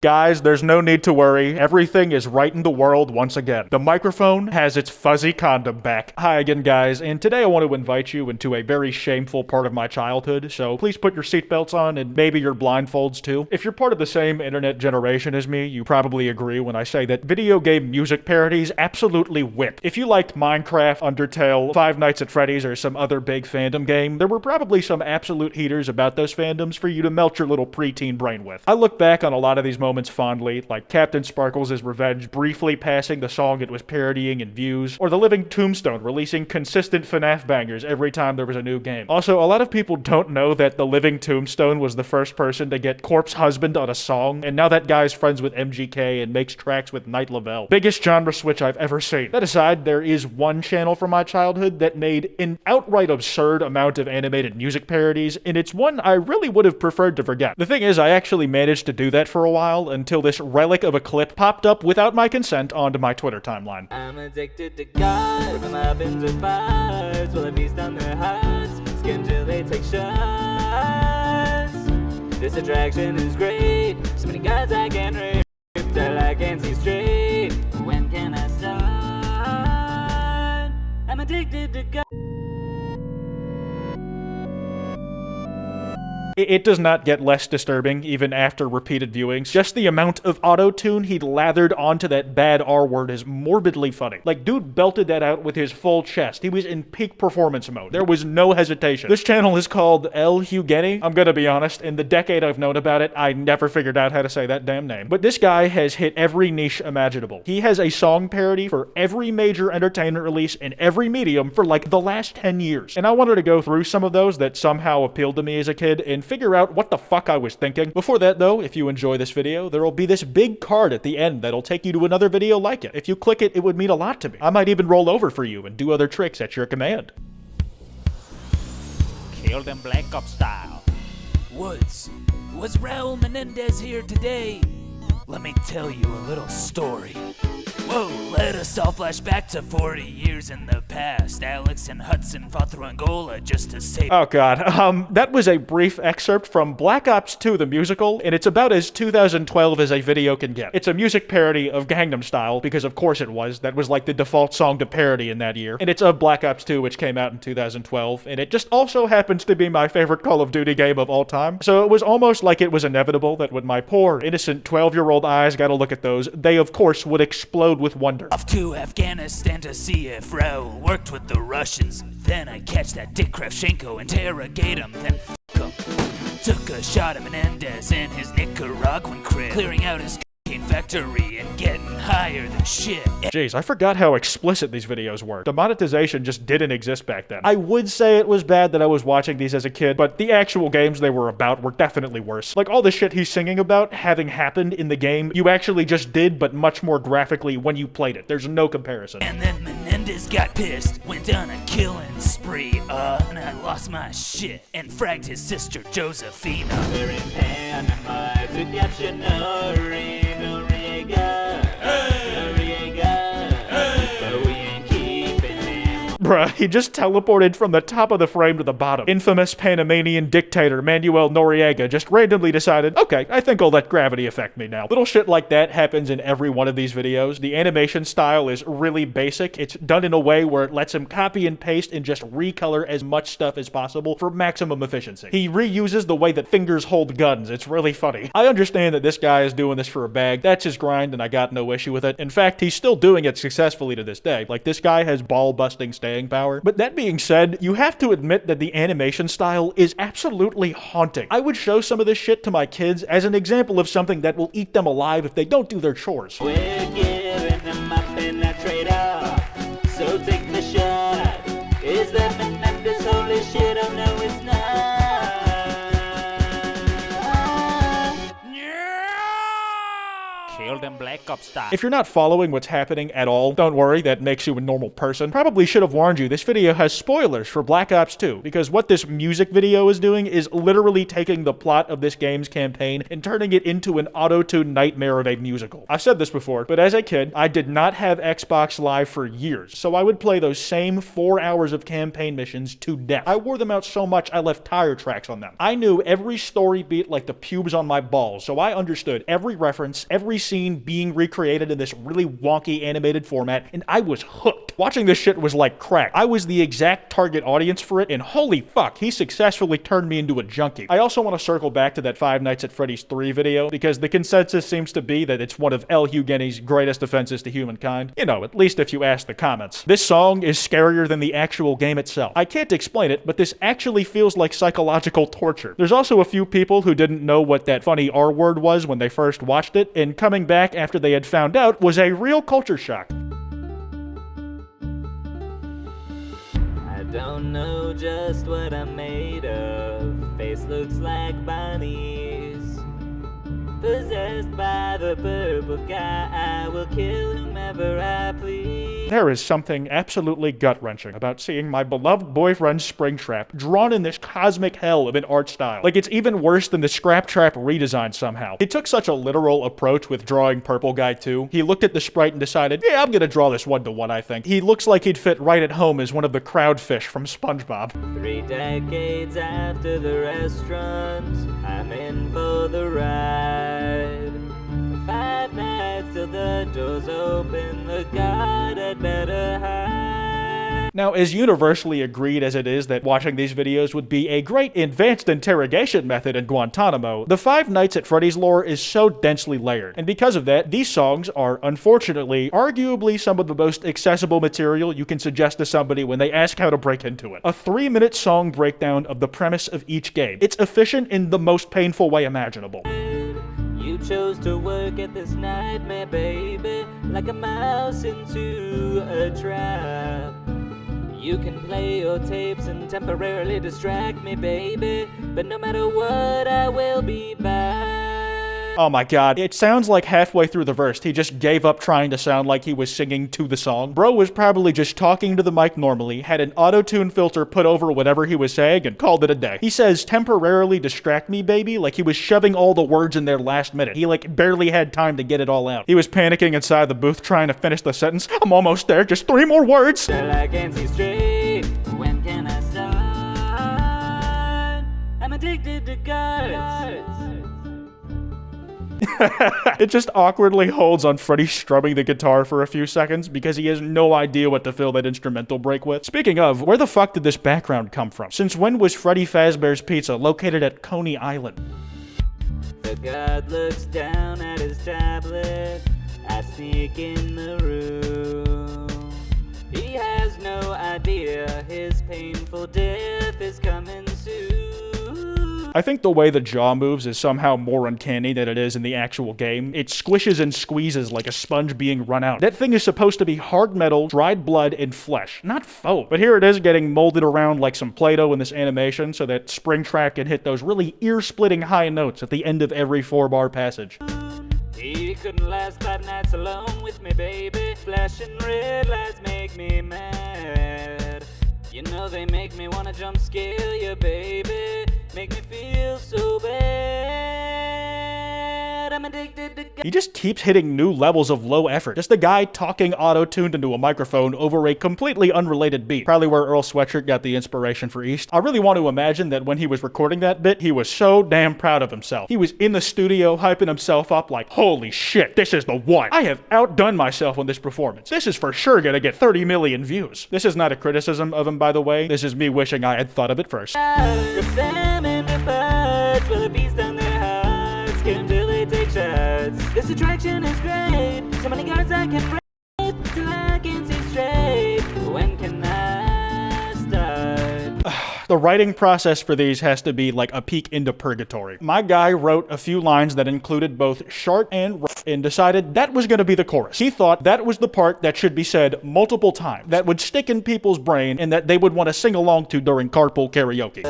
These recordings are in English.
Guys, there's no need to worry. Everything is right in the world once again. The microphone has its fuzzy condom back. Hi again, guys, and today I want to invite you into a very shameful part of my childhood, so please put your seatbelts on and maybe your blindfolds too. If you're part of the same internet generation as me, you probably agree when I say that video game music parodies absolutely whip. If you liked Minecraft, Undertale, Five Nights at Freddy's, or some other big fandom game, there were probably some absolute heaters about those fandoms for you to melt your little preteen brain with. I look back on a lot of these moments fondly, like Captain Sparkles' Revenge briefly passing the song it was parodying in views, or the Living Tombstone releasing consistent FNAF bangers every time there was a new game. Also, a lot of people don't know that the Living Tombstone was the first person to get Corpse Husband on a song, and now that guy's friends with MGK and makes tracks with Night Lavelle. Biggest genre switch I've ever seen. That aside, there is one channel from my childhood that made an outright absurd amount of animated music parodies, and it's one I really would have preferred to forget. The thing is, I actually managed to do that for a while, until this relic of a clip popped up without my consent onto my Twitter timeline. I'm addicted to God, when I've been to bars, will I feast on their hearts, skin till they take shots. This attraction is great, so many guys I can rape, till I can't see straight. When can I start? I'm addicted to God. It does not get less disturbing, even after repeated viewings. Just the amount of auto-tune he lathered onto that bad R word is morbidly funny. Like, dude belted that out with his full chest. He was in peak performance mode. There was no hesitation. This channel is called hugeni. I'm gonna be honest, in the decade I've known about it, I never figured out how to say that damn name. But this guy has hit every niche imaginable. He has a song parody for every major entertainment release in every medium for like the last 10 years. And I wanted to go through some of those that somehow appealed to me as a kid and figure out what the fuck I was thinking. Before that though, if you enjoy this video, there will be this big card at the end that'll take you to another video like it. If you click it, it would mean a lot to me. I might even roll over for you and do other tricks at your command. Kill them Black Ops style. Woods, was Raul Menendez here today? Let me tell you a little story. Whoa, let us all flash back to 40 years in the past. Alex and Hudson fought through Angola just to save— Oh god, that was a brief excerpt from Black Ops 2 the musical, and it's about as 2012 as a video can get. It's a music parody of Gangnam Style, because of course it was. That was like the default song to parody in that year. And it's of Black Ops 2, which came out in 2012, and it just also happens to be my favorite Call of Duty game of all time. So it was almost like it was inevitable that when my poor, innocent 12-year-old eyes got a look at those, they of course would explode with wonder. off to Afghanistan to see if Raul worked with the Russians. Then I catch that Dick Kravchenko, interrogate him, then f*** him. Took a shot at Menendez in his Nicaraguan crib, clearing out his cocaine factory and getting higher than shit. Jeez, I forgot how explicit these videos were. Demonetization just didn't exist back then. I would say it was bad that I was watching these as a kid, but the actual games they were about were definitely worse. Like all the shit he's singing about having happened in the game, you actually just did, but much more graphically when you played it. There's no comparison. And then Menendez got pissed, went on a killing spree, and I lost my shit and fragged his sister Josephina. We're in Panama to capture Noriega. But we ain't keeping him. Bruh, he just teleported from the top of the frame to the bottom. Infamous Panamanian dictator Manuel Noriega just randomly decided, okay, I think I'll let gravity affect me now. Little shit like that happens in every one of these videos. The animation style is really basic. It's done in a way where it lets him copy and paste and just recolor as much stuff as possible for maximum efficiency. He reuses the way that fingers hold guns. It's really funny. I understand that this guy is doing this for a bag. That's his grind and I got no issue with it. In fact, he's still doing it successfully to this day. Like, this guy has ball-busting staying power. But that being said, you have to admit that the animation style is absolutely haunting. I would show some of this shit to my kids as an example of something that will eat them alive if they don't do their chores. We're giving them up in that trade-off, so take the shot. Is that Menendez holy shit? Oh no, it's not. Kill them Black Ops style. If you're not following what's happening at all, don't worry, that makes you a normal person. Probably should have warned you, this video has spoilers for Black Ops 2, because what this music video is doing is literally taking the plot of this game's campaign and turning it into an auto-tune nightmare of a musical. I've said this before, but as a kid, I did not have Xbox Live for years, so I would play those same 4 hours of campaign missions to death. I wore them out so much I left tire tracks on them. I knew every story beat like the pubes on my balls, so I understood every reference, every scene being recreated in this really wonky animated format, and I was hooked. Watching this shit was like crack. I was the exact target audience for it, and holy fuck, he successfully turned me into a junkie. I also want to circle back to that Five Nights at Freddy's 3 video, because the consensus seems to be that it's one of hugeni's greatest offenses to humankind. You know, at least if you ask the comments. This song is scarier than the actual game itself. I can't explain it, but this actually feels like psychological torture. There's also a few people who didn't know what that funny R word was when they first watched it, and coming back after they had found out was a real culture shock. I don't know just what I'm made of. Face looks like bunnies. Possessed by the purple guy, I will kill whomever I please. There is something absolutely gut-wrenching about seeing my beloved boyfriend Springtrap drawn in this cosmic hell of an art style. Like, it's even worse than the Scrap Trap redesign somehow. He took such a literal approach with drawing Purple Guy 2. He looked at the sprite and decided, yeah, I'm gonna draw this 1-to-1, I think. He looks like he'd fit right at home as one of the crowdfish from SpongeBob. 3 decades after the restaurant, I'm in for the ride. 5 nights till the doors open, the guard had better hide. Now, as universally agreed as it is that watching these videos would be a great advanced interrogation method in Guantanamo, the Five Nights at Freddy's lore is so densely layered. And because of that, these songs are, unfortunately, arguably some of the most accessible material you can suggest to somebody when they ask how to break into it. A 3-minute song breakdown of the premise of each game. It's efficient in the most painful way imaginable. You chose to work at this nightmare, baby, like a mouse into a trap. You can play your tapes and temporarily distract me, baby, but no matter what, I will be back. Oh my god, it sounds like halfway through the verse, he just gave up trying to sound like he was singing to the song. Bro was probably just talking to the mic normally, had an auto-tune filter put over whatever he was saying, and called it a day. He says, temporarily distract me, baby, like he was shoving all the words in there last minute. He like barely had time to get it all out. He was panicking inside the booth trying to finish the sentence. I'm almost there, just 3 more words. Till I can see straight, when can I start? I'm addicted to cards. It just awkwardly holds on Freddy strumming the guitar for a few seconds because he has no idea what to fill that instrumental break with. Speaking of, where the fuck did this background come from? Since when was Freddy Fazbear's Pizza located at Coney Island? The god looks down at his tablet. I sneak in the room. He has no idea his painful death is coming soon. I think the way the jaw moves is somehow more uncanny than it is in the actual game. It squishes and squeezes like a sponge being run out. That thing is supposed to be hard metal, dried blood, and flesh, not foam. But here it is getting molded around like some Play-Doh in this animation so that Springtrap can hit those really ear-splitting high notes at the end of every 4-bar passage. He couldn't last 5 nights alone with me, baby. Flashing red lights make me mad. You know they make me wanna jump scare you, baby. Make me feel so bad. I'm addicted to He just keeps hitting new levels of low effort. Just a guy talking auto-tuned into a microphone over a completely unrelated beat. Probably where Earl Sweatshirt got the inspiration for East. I really want to imagine that when he was recording that bit, he was so damn proud of himself. He was in the studio hyping himself up like, holy shit, this is the one. I have outdone myself on this performance. This is for sure gonna get 30 million views. This is not a criticism of him, by the way. This is me wishing I had thought of it first. rip them into parts, will it beast on their hearts, get them till they take shots. This attraction is great, so many guards I can break, till I can see straight. When can I start? The writing process for these has to be like a peek into purgatory. My guy wrote a few lines that included both shart and rough and decided that was gonna be the chorus. He thought that was the part that should be said multiple times, that would stick in people's brain and that they would want to sing along to during carpool karaoke.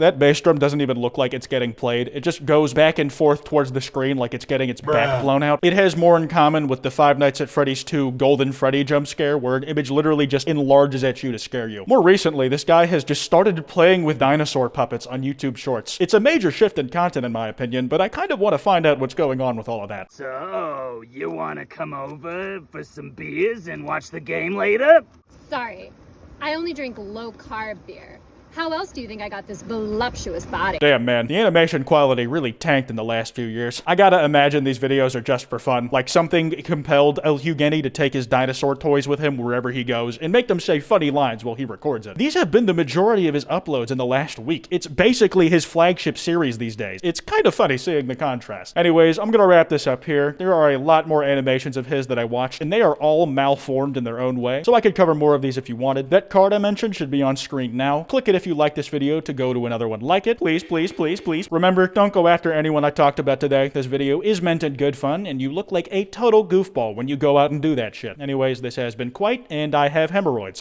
That bass drum doesn't even look like it's getting played. It just goes back and forth towards the screen like it's getting its back blown out. It has more in common with the Five Nights at Freddy's 2 Golden Freddy jump scare, where an image literally just enlarges at you to scare you. More recently, this guy has just started playing with dinosaur puppets on YouTube Shorts. It's a major shift in content in my opinion, but I kind of want to find out what's going on with all of that. So, you wanna come over for some beers and watch the game later? Sorry, I only drink low-carb beer. How else do you think I got this voluptuous body? Damn, man. The animation quality really tanked in the last few years. I gotta imagine these videos are just for fun. Like something compelled hugeni to take his dinosaur toys with him wherever he goes and make them say funny lines while he records it. These have been the majority of his uploads in the last week. It's basically his flagship series these days. It's kind of funny seeing the contrast. Anyways, I'm gonna wrap this up here. There are a lot more animations of his that I watched, and they are all malformed in their own way, so I could cover more of these if you wanted. That card I mentioned should be on screen now. Click it if you like this video to go to another one like it. Please, please, please, please. Remember, don't go after anyone I talked about today. This video is meant in good fun, and you look like a total goofball when you go out and do that shit. Anyways, this has been Kwite, and I have hemorrhoids.